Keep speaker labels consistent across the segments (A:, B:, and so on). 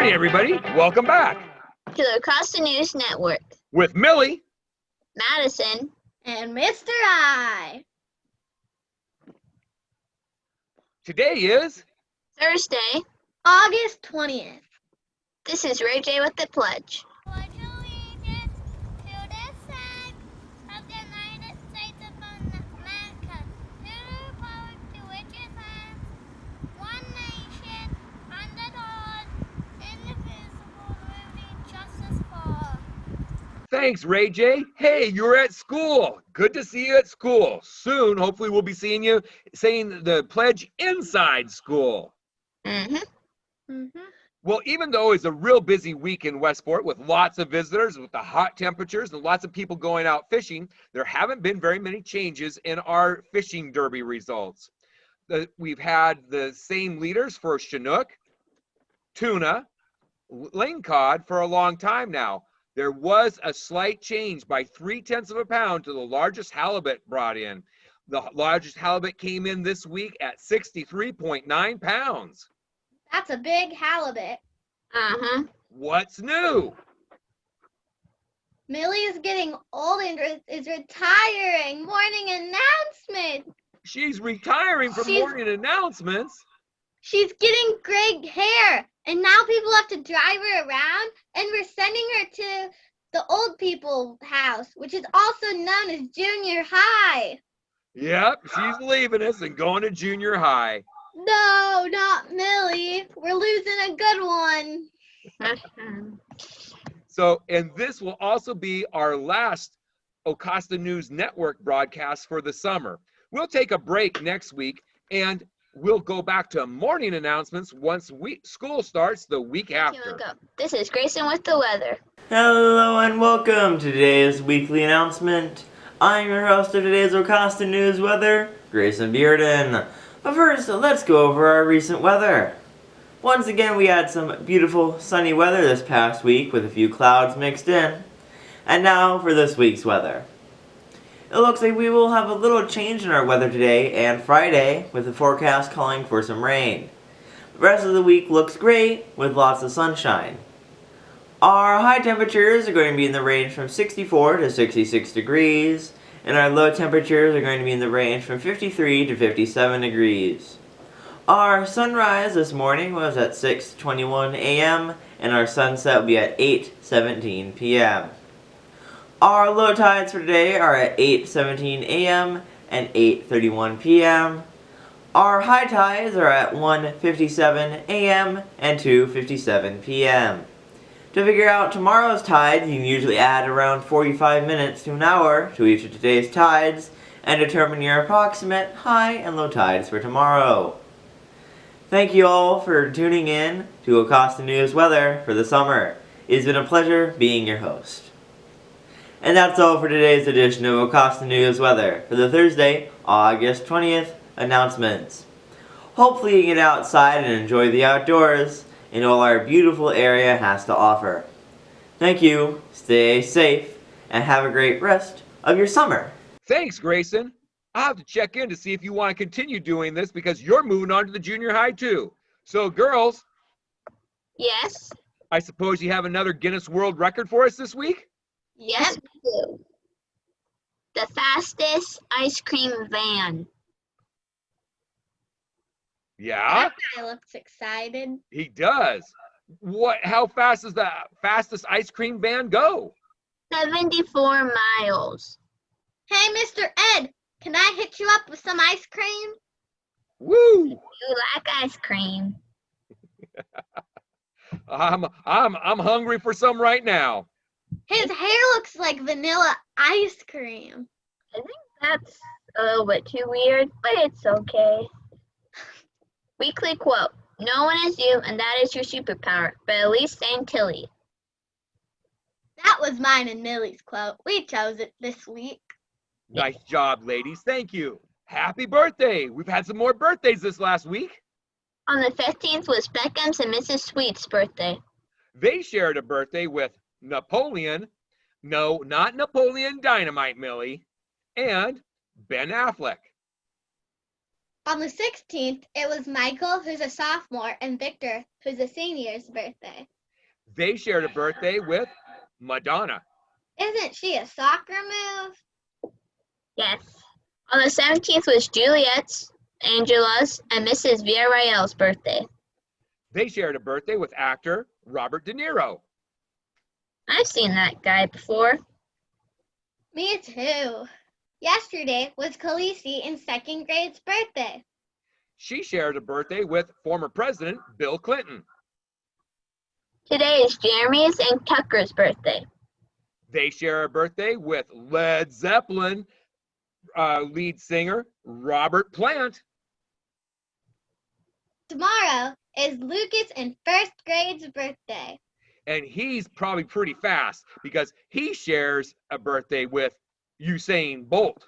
A: morning, everybody. Welcome back
B: to the Across the News Network
A: with Millie,
B: Madison,
C: and Mr. I.
A: Today is
B: Thursday,
C: August 20th.
B: This is Ray J with the pledge.
D: Pledge allegiance to the flag of the United States of America, to the republic to which it stands, one nation, under God, indivisible, with justice for all.
A: Thanks, Ray J. Hey, you're at school. Good to see you at school. Soon, hopefully, we'll be seeing you saying the pledge inside school. Well, even though it's a real busy week in Westport with lots of visitors, with the hot temperatures and lots of people going out fishing, there haven't been very many changes in our fishing derby results. We've had the same leaders for Chinook, tuna, lane cod for a long time now. There was a slight change by 0.3 of a pound to the largest halibut brought in. The largest halibut came in this week at 63.9 pounds.
C: That's a big halibut.
A: What's new?
C: Millie is getting old and is retiring. Morning announcement.
A: She's retiring from morning announcements.
C: She's getting gray hair, and now people have to drive her around, and we're sending her to the old people's house, which is also known as junior high.
A: Yep, she's leaving us and going to junior high.
C: No, not Millie. We're losing a good one.
A: So, and this will also be our last Acosta News Network broadcast for the summer. We'll take a break next week, and we'll go back to morning announcements once school starts the week after.
B: This is Grayson with the weather.
E: Hello and welcome to today's weekly announcement. I'm your host of today's Acosta News Weather, Grayson Bearden. But first, let's go over our recent weather. Once again, we had some beautiful sunny weather this past week with a few clouds mixed in. And now for this week's weather. It looks like we will have a little change in our weather today and Friday, with the forecast calling for some rain. The rest of the week looks great with lots of sunshine. Our high temperatures are going to be in the range from 64 to 66 degrees, and our low temperatures are going to be in the range from 53 to 57 degrees. Our sunrise this morning was at 6:21 a.m. and our sunset will be at 8:17 p.m. Our low tides for today are at 8:17 a.m. and 8:31 p.m. Our high tides are at 1:57 a.m. and 2:57 p.m. To figure out tomorrow's tides, you can usually add around 45 minutes to an hour to each of today's tides and determine your approximate high and low tides for tomorrow. Thank you all for tuning in to Acosta News Weather for the summer. It's been a pleasure being your host. And that's all for today's edition of Acosta News Weather for the Thursday, August 20th announcements. Hopefully you get outside and enjoy the outdoors and all our beautiful area has to offer. Thank you, stay safe, and have a great rest of your summer.
A: Thanks, Grayson. I'll have to check in to see if you want to continue doing this because you're moving on to the junior high too. So, girls.
B: Yes.
A: I suppose you have another Guinness World Record for us this week?
B: Yes, we do. The fastest ice cream van.
A: Yeah?
C: That guy looks excited.
A: He does. How fast does the fastest ice cream van go?
B: 74 miles.
C: Hey, Mr. Ed, can I hit you up with some ice cream?
A: Woo!
B: You like ice cream.
A: I'm hungry for some right now.
C: His hair looks like vanilla ice cream.
B: I think that's a little bit too weird, but it's okay. Weekly quote. No one is you, and that is your superpower, but at least St. Tilly.
C: That was mine and Millie's quote. We chose it this week.
A: Nice job, ladies. Thank you. Happy birthday. We've had some more birthdays this last week.
B: On the 15th was Beckham's and Mrs. Sweet's birthday.
A: They shared a birthday with Napoleon. No, not Napoleon Dynamite, Millie. And Ben Affleck.
C: On the 16th, it was Michael, who's a sophomore, and Victor, who's a senior's birthday.
A: They shared a birthday with Madonna.
C: Isn't she a soccer move?
B: Yes. On the 17th was Juliet's, Angela's, and Mrs. Villarreal's birthday.
A: They shared a birthday with actor Robert De Niro.
B: I've seen that guy before.
C: Me too. Yesterday was Khaleesi in second grade's birthday.
A: She shared a birthday with former President Bill Clinton.
B: Today is Jeremy's and Tucker's birthday.
A: They share a birthday with Led Zeppelin lead singer Robert Plant.
C: Tomorrow is Lucas in first grade's birthday.
A: And he's probably pretty fast because he shares a birthday with Usain Bolt.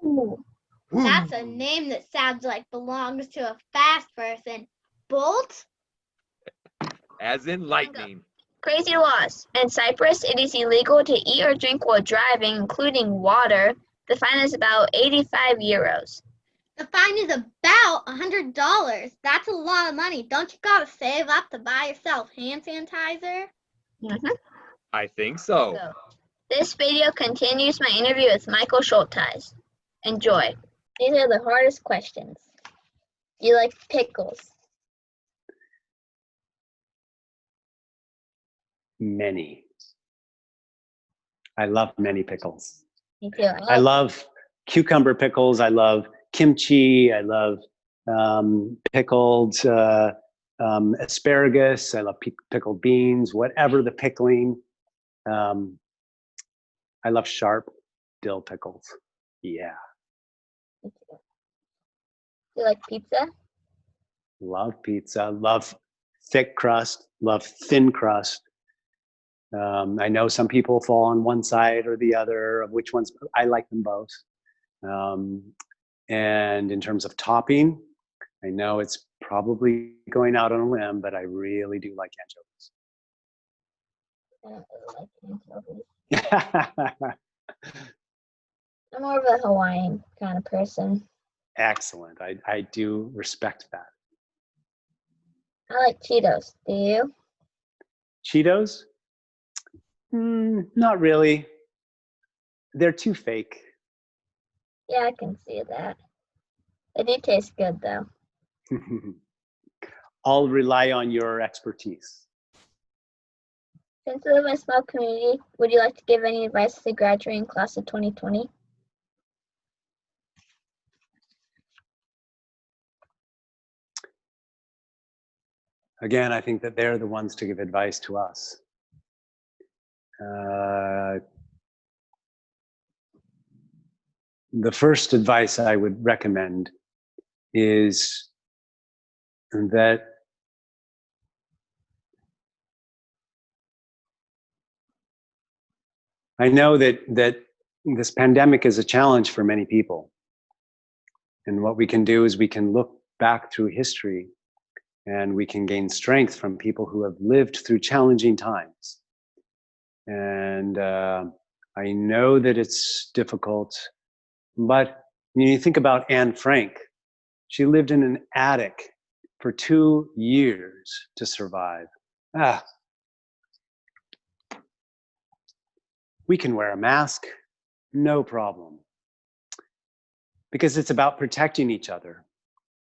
B: Ooh.
C: That's a name that sounds like belongs to a fast person. Bolt?
A: As in lightning.
B: Crazy laws. In Cyprus, it is illegal to eat or drink while driving, including water. The fine is about 85 euros.
C: The fine is about $100. That's a lot of money. Don't you gotta save up to buy yourself hand sanitizer?
B: Mm-hmm.
A: I think so.
B: This video continues my interview with Michael Schulteis. Enjoy. These are the hardest questions. Do you like pickles?
F: Many. I love many pickles.
B: Me too.
F: I love cucumber pickles. I love kimchi. I love pickled asparagus. I love pickled beans, whatever the pickling. I love sharp dill pickles. Yeah.
B: Me too. Do you like pizza?
F: Love pizza. Love thick crust. Love thin crust. I know some people fall on one side or the other of which ones. I like them both. And in terms of topping, I know it's probably going out on a limb, but I really do like
B: I don't really like anchovies.
F: anchovies.
B: I'm more of a Hawaiian kind of person.
F: Excellent. I do respect that.
B: I like Cheetos. Do you?
F: Cheetos? Not really. They're too fake.
B: Yeah, I can see that. They do taste good, though.
F: I'll rely on your expertise.
B: Since we live in a small community, would you like to give any advice to the graduating class of 2020?
F: Again, I think that they're the ones to give advice to us. The first advice I would recommend is that I know that this pandemic is a challenge for many people. And what we can do is we can look back through history and we can gain strength from people who have lived through challenging times. And I know that it's difficult, but when you think about Anne Frank, she lived in an attic for 2 years to survive. We can wear a mask, no problem. Because it's about protecting each other.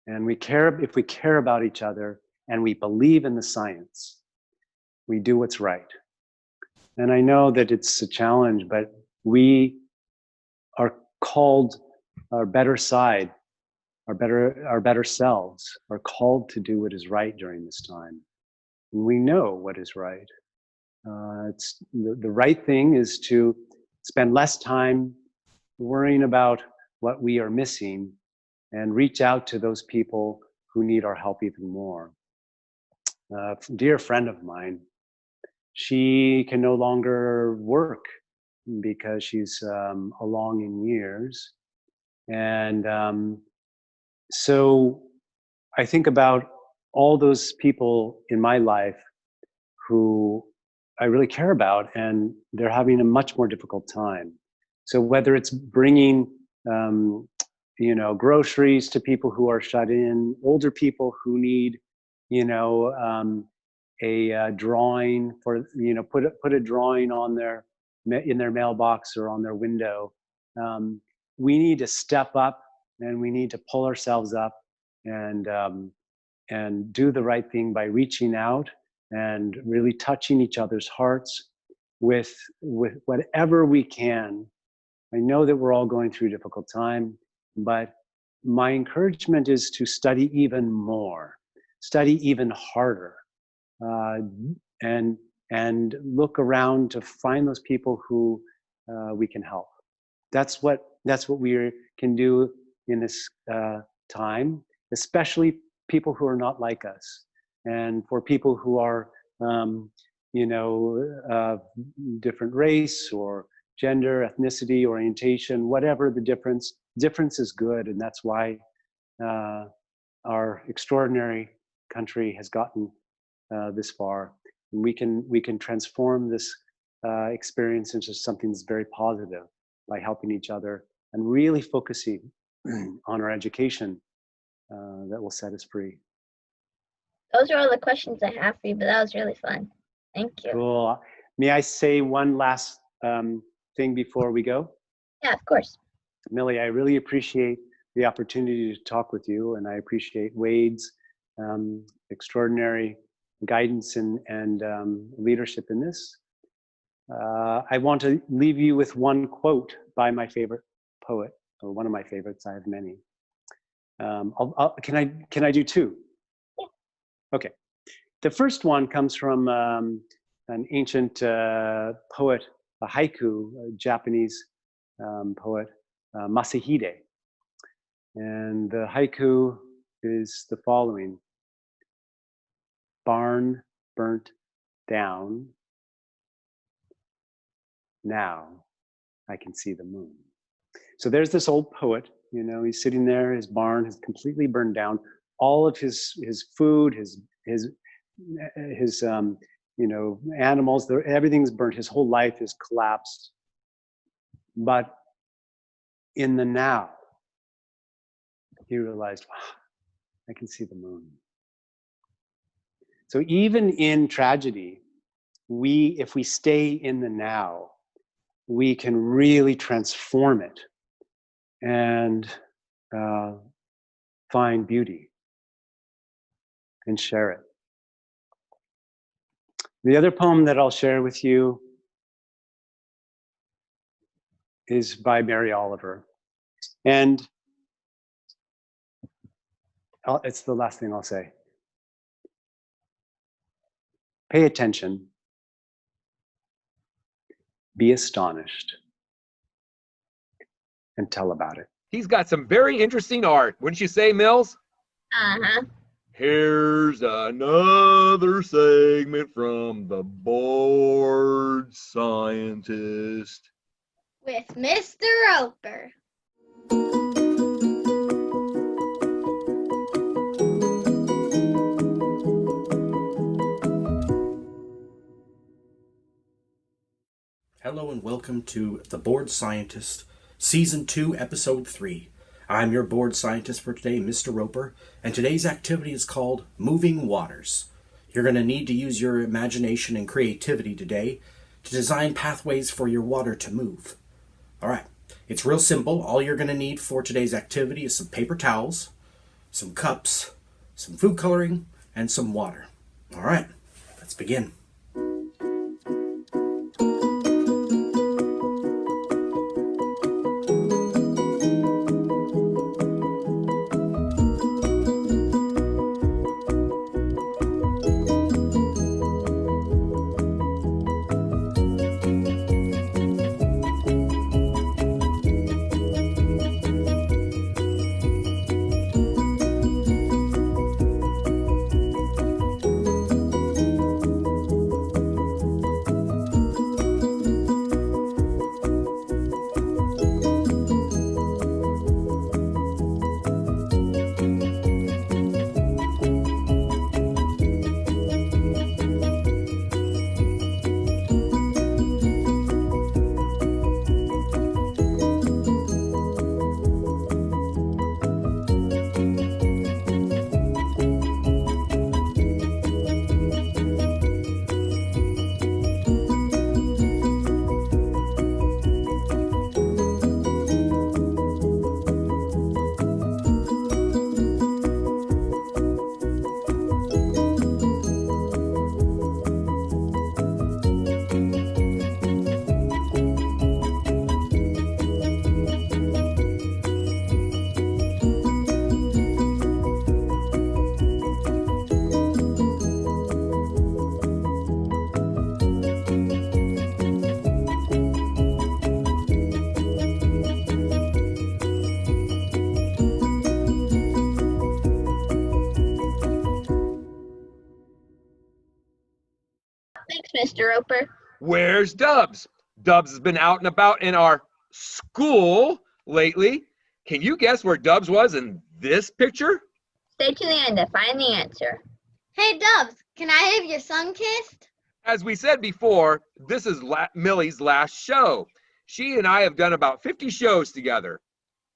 F: And if we care about each other and we believe in the science, we do what's right. And I know that it's a challenge, but we are called our better side, our better selves are called to do what is right during this time. And we know what is right. It's the right thing is to spend less time worrying about what we are missing and reach out to those people who need our help even more. A dear friend of mine, she can no longer work because she's along in years. And so I think about all those people in my life who I really care about, and they're having a much more difficult time. So whether it's bringing groceries to people who are shut in, older people who need, a drawing for, put a drawing on in their mailbox or on their window. We need to step up, and we need to pull ourselves up and do the right thing by reaching out and really touching each other's hearts with whatever we can. I know that we're all going through a difficult time, but my encouragement is to study even more, study even harder, and look around to find those people who we can help. That's what we can do in this time, especially people who are not like us, and for people who are, different race or gender, ethnicity, orientation, whatever the difference. Difference is good, and that's why our extraordinary country has gotten this far. And we can transform this experience into something that's very positive by helping each other and really focusing on our education that will set us free.
B: Those are all the questions I have for you, but that was really fun. Thank you.
F: Cool. May I say one last thing before we go?
B: Yeah, of course.
F: Millie, I really appreciate the opportunity to talk with you, and I appreciate Wade's extraordinary guidance and leadership in this. I want to leave you with one quote by my favorite poet, or one of my favorites. I have many. Can I do two?
B: Yeah.
F: Okay. The first one comes from an ancient poet, a haiku, a Japanese poet, Masahide. And the haiku is the following: barn burnt down, now I can see the moon. So there's this old poet, he's sitting there, his barn is completely burned down. All of his food, his animals, everything's burnt. His whole life is collapsed. But in the now, he realized, wow, I can see the moon. So even in tragedy, if we stay in the now, we can really transform it and find beauty and share it. The other poem that I'll share with you is by Mary Oliver. And it's the last thing I'll say. Pay attention. Be astonished. And tell about it.
A: He's got some very interesting art, wouldn't you say, Mills?
B: Uh-huh.
A: Here's another segment from the bored scientist.
C: With Mr. Roper.
G: Hello and welcome to The Bored Scientist, Season 2, Episode 3. I'm your bored scientist for today, Mr. Roper, and today's activity is called Moving Waters. You're going to need to use your imagination and creativity today to design pathways for your water to move. Alright, it's real simple. All you're going to need for today's activity is some paper towels, some cups, some food coloring, and some water. Alright, let's begin.
B: Mr. Roper.
A: Where's Dubs? Dubs has been out and about in our school lately. Can you guess where Dubs was in this picture?
B: Stay to the end to find the answer.
C: Hey, Dubs, can I have your sun kissed?
A: As we said before, this is Millie's last show. She and I have done about 50 shows together.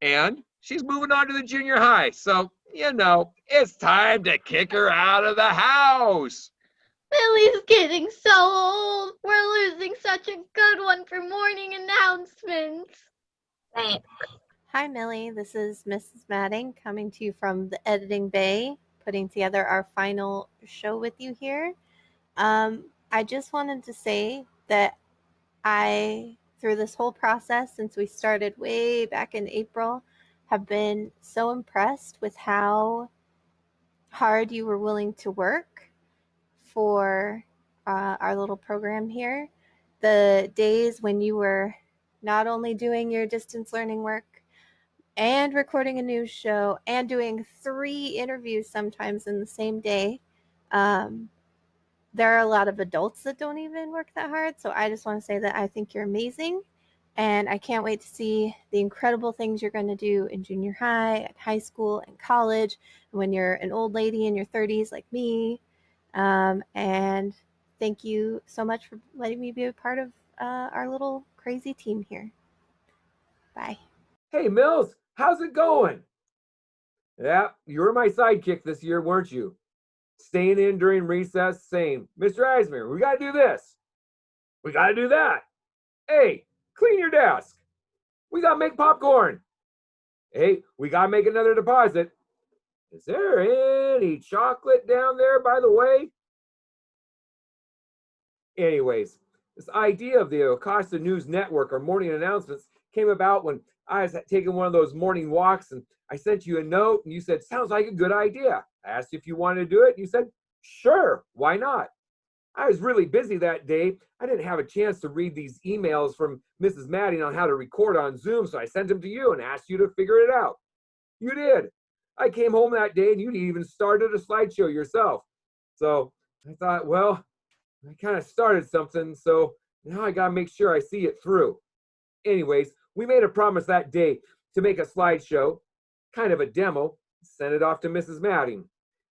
A: And she's moving on to the junior high. So, it's time to kick her out of the house.
C: Millie's getting so old. We're losing such a good one for morning announcements.
B: Thanks.
H: Hi, Millie. This is Mrs. Madding coming to you from the editing bay, putting together our final show with you here. I just wanted to say that through this whole process, since we started way back in April, have been so impressed with how hard you were willing to work for our little program here. The days when you were not only doing your distance learning work and recording a news show and doing 3 interviews sometimes in the same day. There are a lot of adults that don't even work that hard. So I just want to say that I think you're amazing. And I can't wait to see the incredible things you're going to do in junior high, at high school, and college, when you're an old lady in your 30s like me. And thank you so much for letting me be a part of our little crazy team here. Bye.
A: Hey, Mills, how's it going? Yeah, you were my sidekick this year, weren't you? Staying in during recess saying, Mr. Eisner, we got to do this. We got to do that. Hey, clean your desk. We got to make popcorn. Hey, we got to make another deposit. Is there any chocolate down there, by the way? Anyways, this idea of the Acosta News Network or morning announcements came about when I was taking one of those morning walks and I sent you a note and you said, sounds like a good idea. I asked if you wanted to do it. And you said, sure, why not? I was really busy that day. I didn't have a chance to read these emails from Mrs. Madding on how to record on Zoom, so I sent them to you and asked you to figure it out. You did. I came home that day and you even started a slideshow yourself. So I thought, well, I kind of started something, so now I got to make sure I see it through. Anyways, we made a promise that day to make a slideshow, kind of a demo, send it off to Mrs. Madding.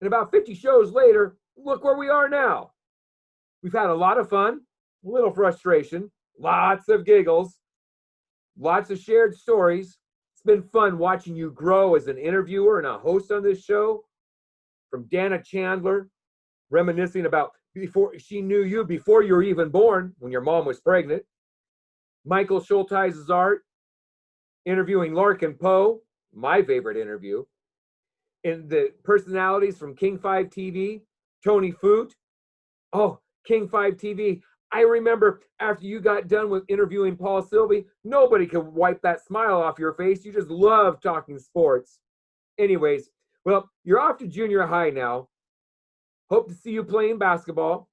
A: And about 50 shows later, look where we are now. We've had a lot of fun, a little frustration, lots of giggles, lots of shared stories. It's been fun watching you grow as an interviewer and a host on this show. From Dana Chandler, reminiscing about before she knew you before you were even born, when your mom was pregnant. Michael Schulteis's art, interviewing Larkin Poe, my favorite interview. And the personalities from King 5 TV, Tony Foote. Oh, King 5 TV. I remember after you got done with interviewing Paul Sylvie, nobody could wipe that smile off your face. You just love talking sports. Anyways, well, you're off to junior high now. Hope to see you playing basketball.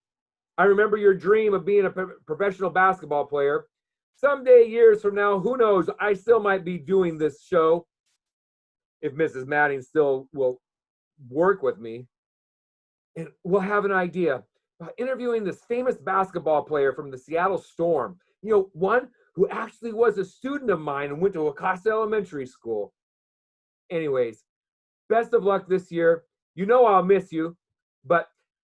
A: I remember your dream of being a professional basketball player. Someday, years from now, who knows, I still might be doing this show if Mrs. Madding still will work with me. And we'll have an idea about interviewing this famous basketball player from the Seattle Storm. You know, one who actually was a student of mine and went to Acosta Elementary School. Anyways, best of luck this year. You know I'll miss you, but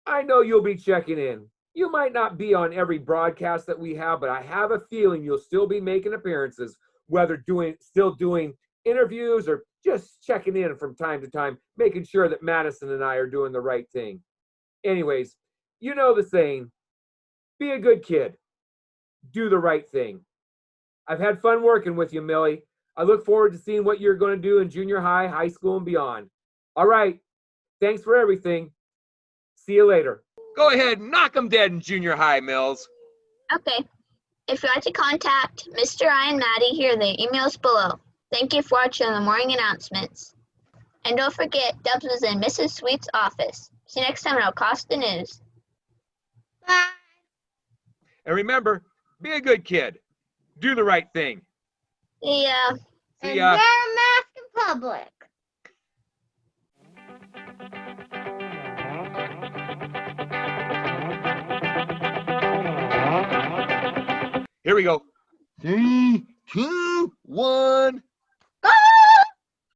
A: I know you'll be checking in. You might not be on every broadcast that we have, but I have a feeling you'll still be making appearances, whether still doing interviews or just checking in from time to time, making sure that Madison and I are doing the right thing. Anyways, you know the saying, be a good kid, do the right thing. I've had fun working with you, Millie. I look forward to seeing what you're going to do in junior high, high school, and beyond. All right, thanks for everything. See you later. Go ahead, knock 'em dead in junior high, Mills.
B: Okay. If you'd like to contact Mr. I and Maddie, here are the emails below. Thank you for watching the morning announcements. And don't forget, Dubs was in Mrs. Sweet's office. See you next time on Acosta News.
C: Bye.
A: And remember, be a good kid. Do the right thing.
B: See ya.
A: See
C: And
A: ya.
C: wear a mask in public.
A: Here we go. 3, 2, 1.